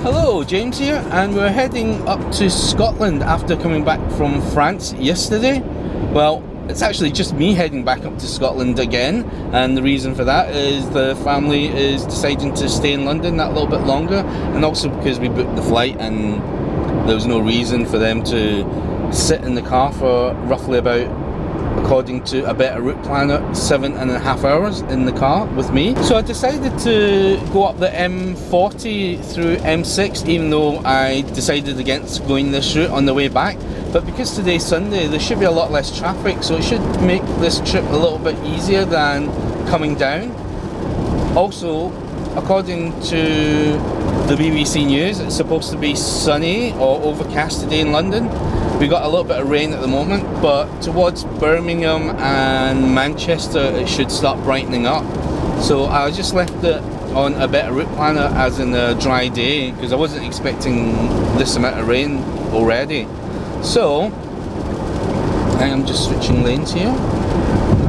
Hello, James here, and we're heading up to Scotland after coming back from France yesterday. Well, it's actually just me heading back up to Scotland again, and the reason for that is the family is deciding to stay in London that little bit longer, and also because we booked the flight and there was no reason for them to sit in the car for roughly about, according to a better route planner, 7.5 hours in the car with me. So I decided to go up the M40 through M6, even though I decided against going this route on the way back. But because today's Sunday, there should be a lot less traffic, so it should make this trip a little bit easier than coming down. Also, according to the BBC News, it's supposed to be sunny or overcast today in London. We got a little bit of rain at the moment, but towards Birmingham and Manchester it should start brightening up. So I just left it on a better route planner as in a dry day, because I wasn't expecting this amount of rain already. So I am just switching lanes here.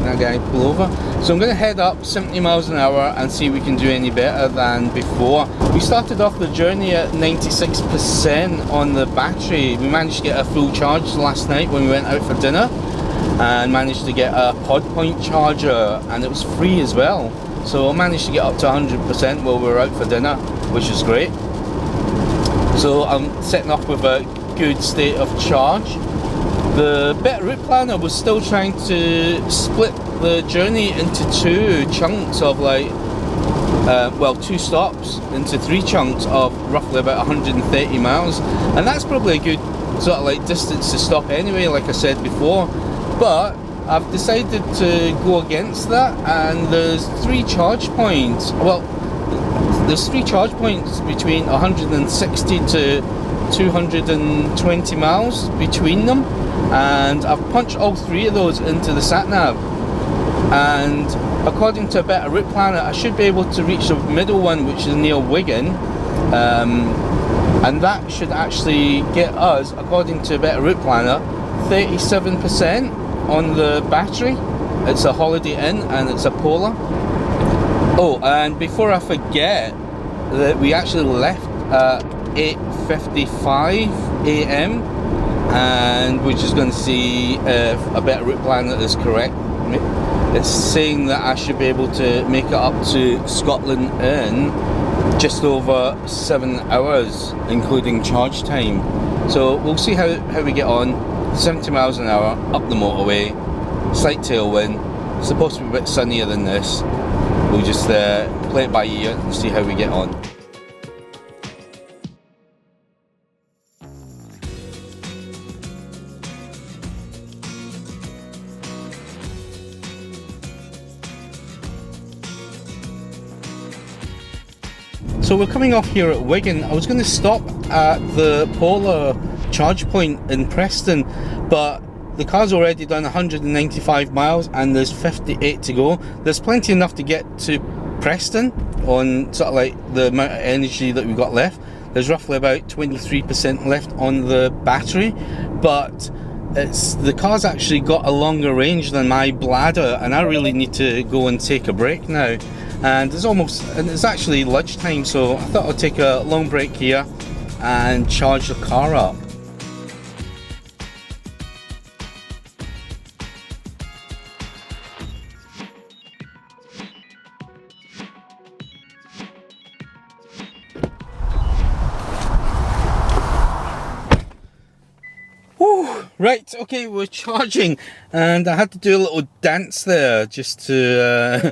That guy pull over. So I'm going to head up 70 miles an hour and see if we can do any better than before. We started off the journey at 96% on the battery. We managed to get a full charge last night when we went out for dinner, and managed to get a pod point charger, and it was free as well. So I managed to get up to 100% while we were out for dinner, which is great. So I'm setting off with a good state of charge. The better route planner was still trying to split the journey into two chunks of two stops into three chunks of roughly about 130 miles, and that's probably a good sort of like distance to stop anyway, like I said before. But I've decided to go against that, and there's three charge points. Well, there's three charge points between 160 to 220 miles between them, and I've punched all three of those into the sat-nav, and according to a better route planner I should be able to reach the middle one, which is near Wigan, and that should actually get us, according to a better route planner, 37% on the battery. It's a Holiday Inn and it's a Polar. Oh, and before I forget, that we actually left at 8:55 AM, and we're just going to see if a better route planner is correct. It's saying that I should be able to make it up to Scotland in just over 7 hours, including charge time. So we'll see how we get on. 70 miles an hour up the motorway, slight tailwind, supposed to be a bit sunnier than this. We'll just play it by ear and see how we get on. So we're coming off here at Wigan. I was going to stop at the Polar charge point in Preston, but the car's already done 195 miles and there's 58 to go. There's plenty enough to get to Preston on sort of like the amount of energy that we've got left. There's roughly about 23% left on the battery, but the car's actually got a longer range than my bladder, and I really need to go and take a break now. And it's actually lunchtime, so I thought I'd take a long break here and charge the car up. Right, okay, we're charging, and I had to do a little dance there just to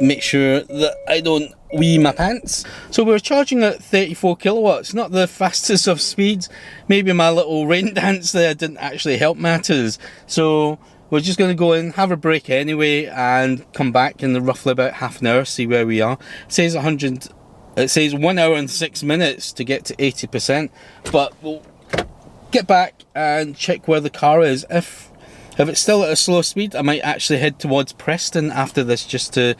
make sure that I don't wee my pants. So we're charging at 34 kilowatts, not the fastest of speeds. Maybe my little rain dance there didn't actually help matters. So we're just going to go in, have a break anyway, and come back in roughly about half an hour, see where we are. It says 1 hour and 6 minutes to get to 80%, but we'll get back and check where the car is. If it's still at a slow speed, I might actually head towards Preston after this just to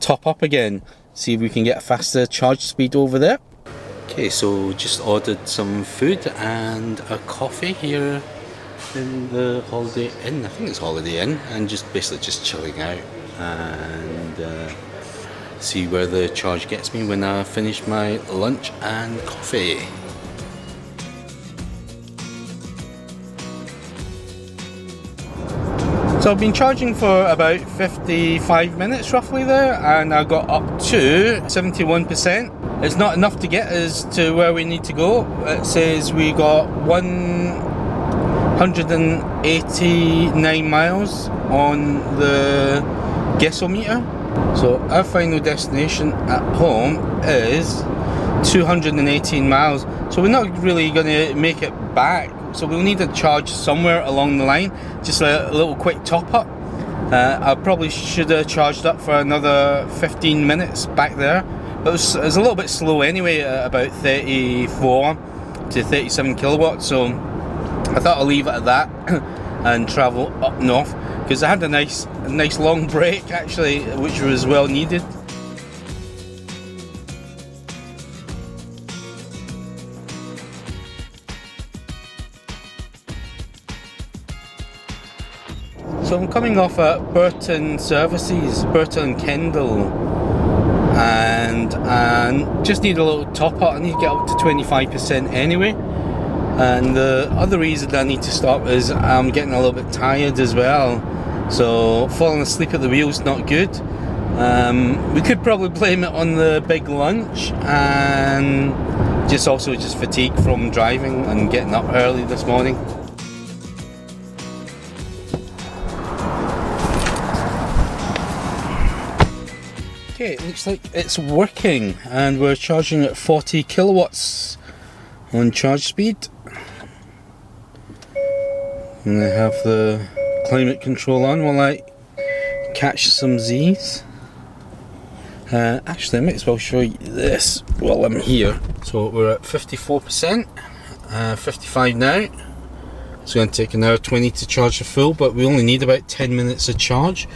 top up again, see if we can get a faster charge speed over there. Okay, so just ordered some food and a coffee here in the Holiday Inn. I think it's Holiday Inn, and just basically just chilling out. And see where the charge gets me when I finish my lunch and coffee. So I've been charging for about 55 minutes roughly there, and I got up to 71%. It's not enough to get us to where we need to go. It says we got 189 miles on the gasometer. So our final destination at home is 218 miles. So we're not really going to make it back. So we'll need a charge somewhere along the line, just a little quick top up. I probably should have charged up for another 15 minutes back there, but it was a little bit slow anyway, about 34 to 37 kilowatts. So I thought I'll leave it at that and travel up north, because I had a nice long break actually, which was well needed. So I'm coming off at Burton Services, Burton Kendall, and just need a little top up. I need to get up to 25% anyway. And the other reason I need to stop is I'm getting a little bit tired as well. So falling asleep at the wheel is not good. We could probably blame it on the big lunch and just fatigue from driving and getting up early this morning. Okay, it looks like it's working, and we're charging at 40 kilowatts on charge speed. And I have the climate control on while I catch some Z's. Actually, I might as well show you this while I'm here. So we're at 54%, 55 now. It's going to take an hour 20 to charge the full, but we only need about 10 minutes of charge.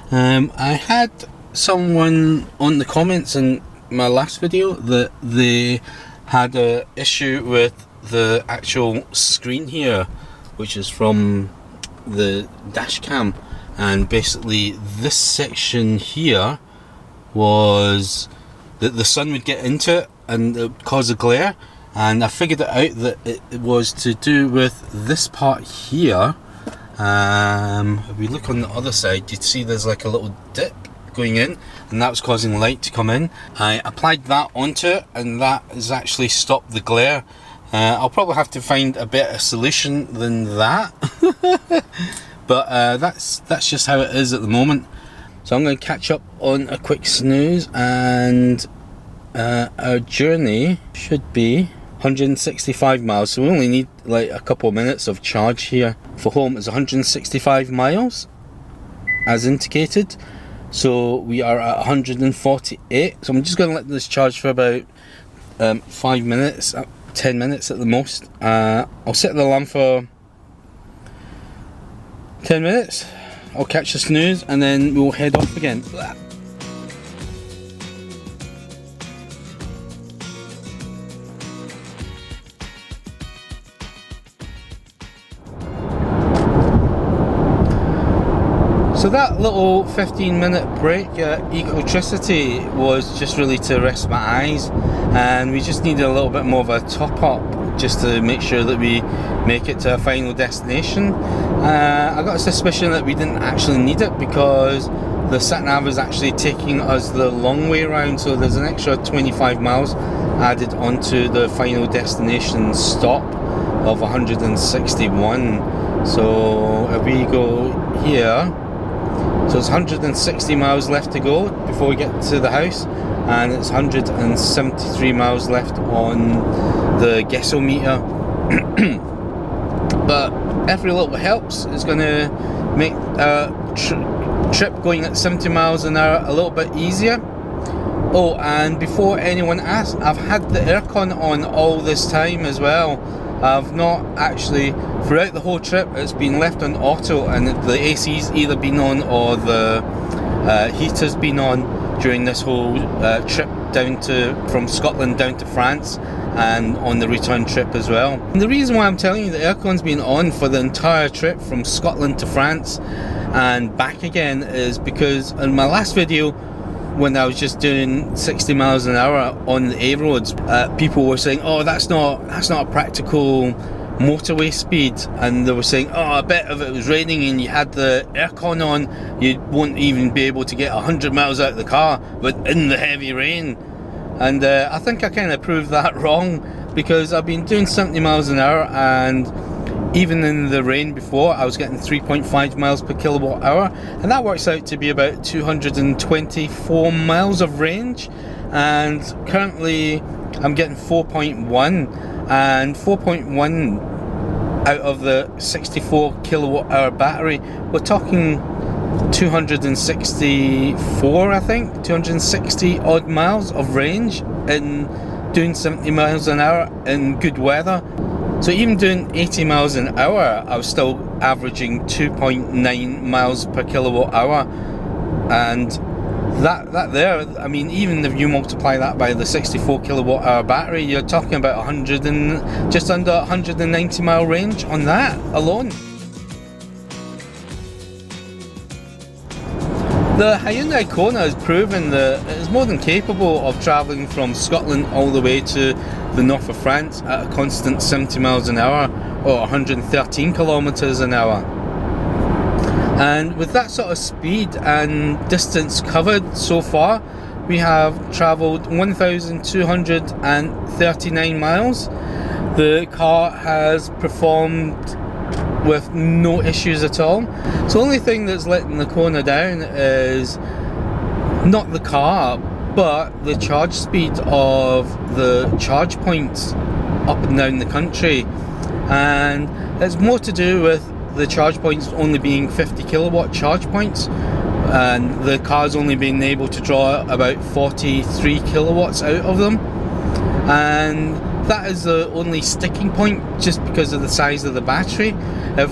I had someone on the comments in my last video that they had a issue with the actual screen here, which is from the dash cam, and basically this section here was that the sun would get into it and it would cause a glare, and I figured it out that it was to do with this part here. If we look on the other side, you'd see there's like a little dip going in, and that was causing light to come in. I applied that onto it, and that has actually stopped the glare. I'll probably have to find a better solution than that. But that's just how it is at the moment. So I'm going to catch up on a quick snooze, and our journey should be 165 miles. So we only need like a couple of minutes of charge here. For home it's 165 miles as indicated. So we are at 148. So I'm just going to let this charge for about 5 minutes, 10 minutes at the most. I'll set the alarm for 10 minutes. I'll catch the snooze and then we'll head off again. So that little 15-minute break at Ecotricity was just really to rest my eyes, and we just needed a little bit more of a top up just to make sure that we make it to our final destination. I got a suspicion that we didn't actually need it because the sat-nav is actually taking us the long way around, so there's an extra 25 miles added onto the final destination stop of 161. So if we go here, so it's 160 miles left to go before we get to the house, and it's 173 miles left on the gasometer. But every little bit helps. It's going to make a trip going at 70 miles an hour a little bit easier. Oh, and before anyone asks, I've had the aircon on all this time as well. I've not actually, throughout the whole trip, it's been left on auto, and the AC's either been on or the heater's been on during this whole trip from Scotland down to France, and on the return trip as well. And the reason why I'm telling you the aircon's been on for the entire trip from Scotland to France and back again is because in my last video when I was just doing 60 miles an hour on the A roads, people were saying, oh, that's not a practical motorway speed, and they were saying, oh, I bet if it was raining and you had the aircon on, you won't even be able to get 100 miles out of the car, but in the heavy rain. And I think I kind of proved that wrong, because I've been doing 70 miles an hour, and even in the rain before, I was getting 3.5 miles per kilowatt hour, and that works out to be about 224 miles of range. And currently I'm getting 4.1, and 4.1 out of the 64 kilowatt hour battery, we're talking 264, I think 260 odd miles of range in doing 70 miles an hour in good weather. So even doing 80 miles an hour, I was still averaging 2.9 miles per kilowatt hour. And that there, I mean, even if you multiply that by the 64 kilowatt hour battery, you're talking about 100 and just under 190 mile range on that alone. The Hyundai Kona has proven that it is more than capable of travelling from Scotland all the way to the north of France at a constant 70 miles an hour or 113 kilometers an hour. And with that sort of speed and distance covered so far, we have travelled 1,239 miles. The car has performed with no issues at all. So the only thing that's letting the Kona down is not the car, but the charge speed of the charge points up and down the country. And it's more to do with the charge points only being 50 kilowatt charge points, and the car's only been able to draw about 43 kilowatts out of them, and that is the only sticking point, just because of the size of the battery. If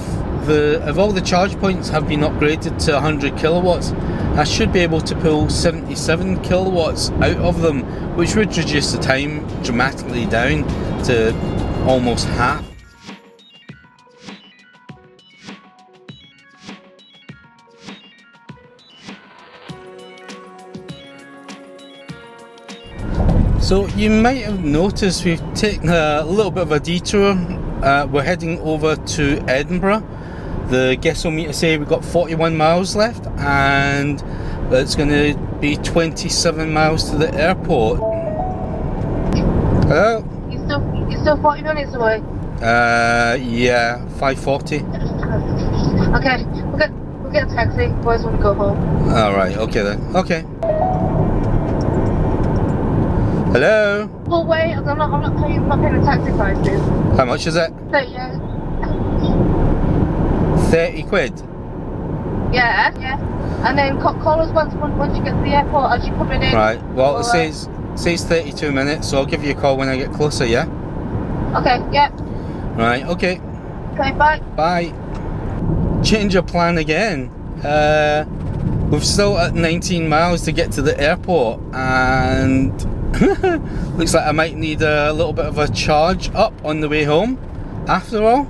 all the charge points have been upgraded to 100 kilowatts, I should be able to pull 77 kilowatts out of them, which would reduce the time dramatically down to almost half. So you might have noticed we've taken a little bit of a detour. We're heading over to Edinburgh. The guessometer say we've got 41 miles left, and it's going to be 27 miles to the airport. Hello? You're still 40 minutes away? Yeah, 5:40. Okay, we'll get a taxi. Boys want to go home. Alright, okay then. Okay. Hello? Well, wait, I'm not paying the taxi prices. How much is it? 30, yeah. 30 quid? Yeah. And then call us once you get to the airport as you're coming in. Right, well, it says 32 minutes, so I'll give you a call when I get closer, yeah? Okay, yeah. Right, okay. Okay, bye. Bye. Change of plan again. We've still at 19 miles to get to the airport, and looks like I might need a little bit of a charge up on the way home. After all,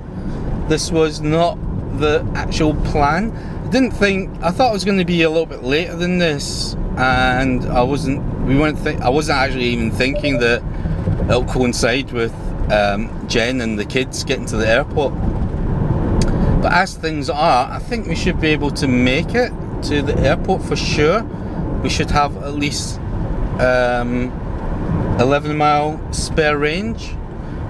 this was not the actual plan. I thought it was going to be a little bit later than this, and I wasn't actually even thinking that it'll coincide with Jen and the kids getting to the airport. But as things are, I think we should be able to make it to the airport for sure. We should have at least 11 mile spare range.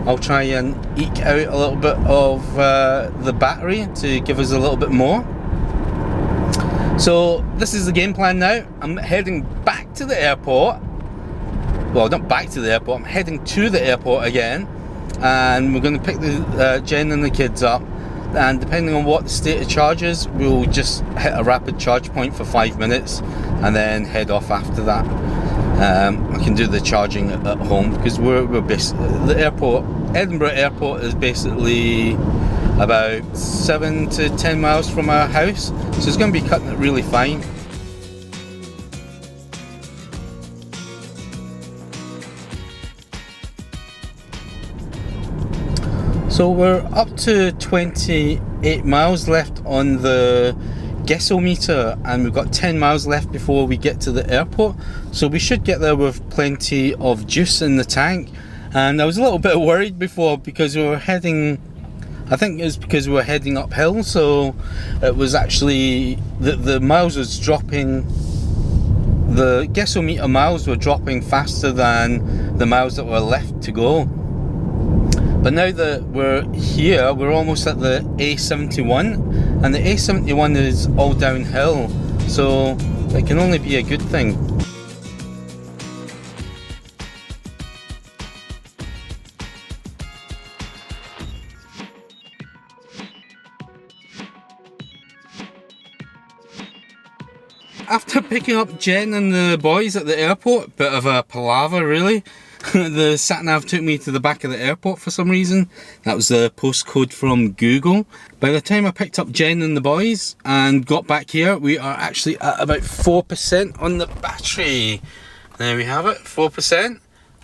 I'll try and eke out a little bit of the battery to give us a little bit more. So this is the game plan now. I'm heading back to the airport. Well, not back to the airport, I'm heading to the airport again, and we're going to pick the Jen and the kids up, and depending on what the state of charge is, we'll just hit a rapid charge point for 5 minutes and then head off after that. I can do the charging at home, because we're the airport, Edinburgh Airport, is basically about 7 to 10 miles from our house, so it's going to be cutting it really fine. So we're up to 28 miles left on the gasometer, and we've got 10 miles left before we get to the airport, so we should get there with plenty of juice in the tank. And I was a little bit worried before because we were heading, I think it was because we were heading uphill, so it was actually the miles was dropping, the gasometer miles were dropping faster than the miles that were left to go. But now that we're here, we're almost at the A71, and the A71 is all downhill, so it can only be a good thing. After picking up Jen and the boys at the airport, bit of a palaver really. The sat-nav took me to the back of the airport for some reason. That was the postcode from Google. By the time I picked up Jen and the boys and got back here, we are actually at about 4% on the battery. There we have it, 4%.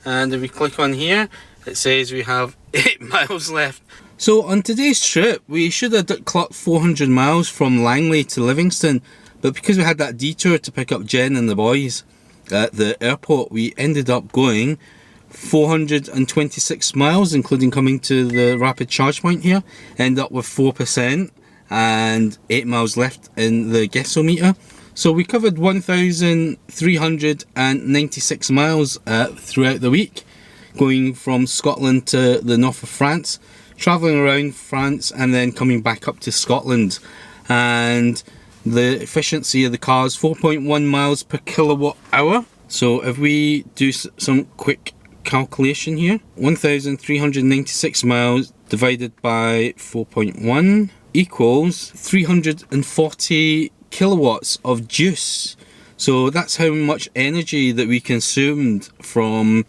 And if we click on here, it says we have 8 miles left. So on today's trip, we should have clocked 400 miles from Langley to Livingston. But because we had that detour to pick up Jen and the boys at the airport, we ended up going 426 miles, including coming to the rapid charge point here. End up with 4% and 8 miles left in the gasometer. So we covered 1,396 miles throughout the week, going from Scotland to the north of France, travelling around France and then coming back up to Scotland. And the efficiency of the car is 4.1 miles per kilowatt hour. So if we do some quick calculation here, 1,396 miles divided by 4.1 equals 340 kilowatts of juice. So that's how much energy that we consumed from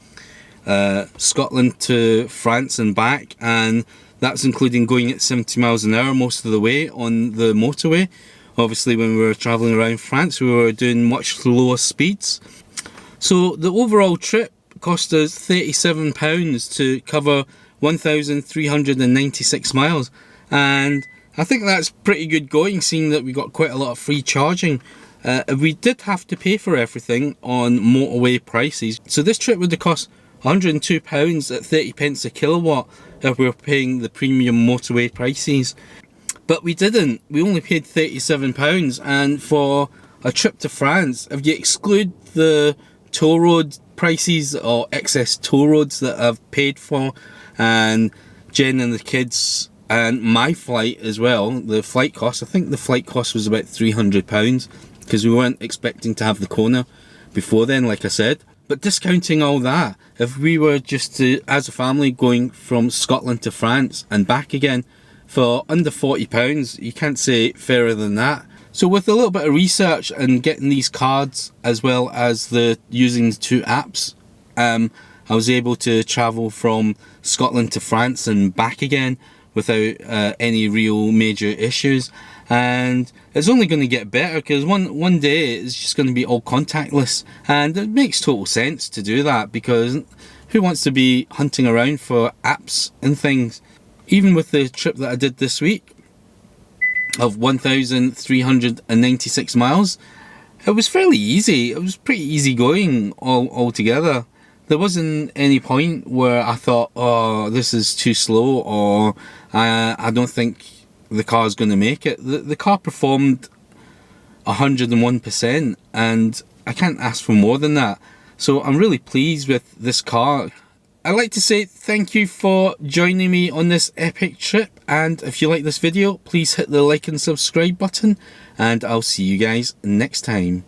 Scotland to France and back, and that's including going at 70 miles an hour most of the way on the motorway. Obviously when we were travelling around France we were doing much lower speeds. So the overall trip cost us £37 to cover 1,396 miles, and I think that's pretty good going, seeing that we got quite a lot of free charging. We did have to pay for everything on motorway prices, so this trip would have cost £102 at 30 pence a kilowatt if we were paying the premium motorway prices. But we didn't, we only paid £37, and for a trip to France, if you exclude the toll road prices or excess toll roads that I've paid for, and Jen and the kids and my flight as well, the flight cost, I think the flight cost was about £300 because we weren't expecting to have the Kona before then, like I said. But discounting all that, if we were just to, as a family, going from Scotland to France and back again for under £40, you can't say fairer than that. So with a little bit of research and getting these cards, as well as using the two apps, I was able to travel from Scotland to France and back again without any real major issues. And it's only going to get better, because one day it's just going to be all contactless, and it makes total sense to do that, because who wants to be hunting around for apps and things? Even with the trip that I did this week of 1,396 miles, it was fairly easy. It was pretty easy going all together. There wasn't any point where I thought, oh, this is too slow, or I don't think the car's going to make it. The car performed 101%, and I can't ask for more than that. So I'm really pleased with this car. I'd like to say thank you for joining me on this epic trip, and if you like this video, please hit the like and subscribe button, and I'll see you guys next time.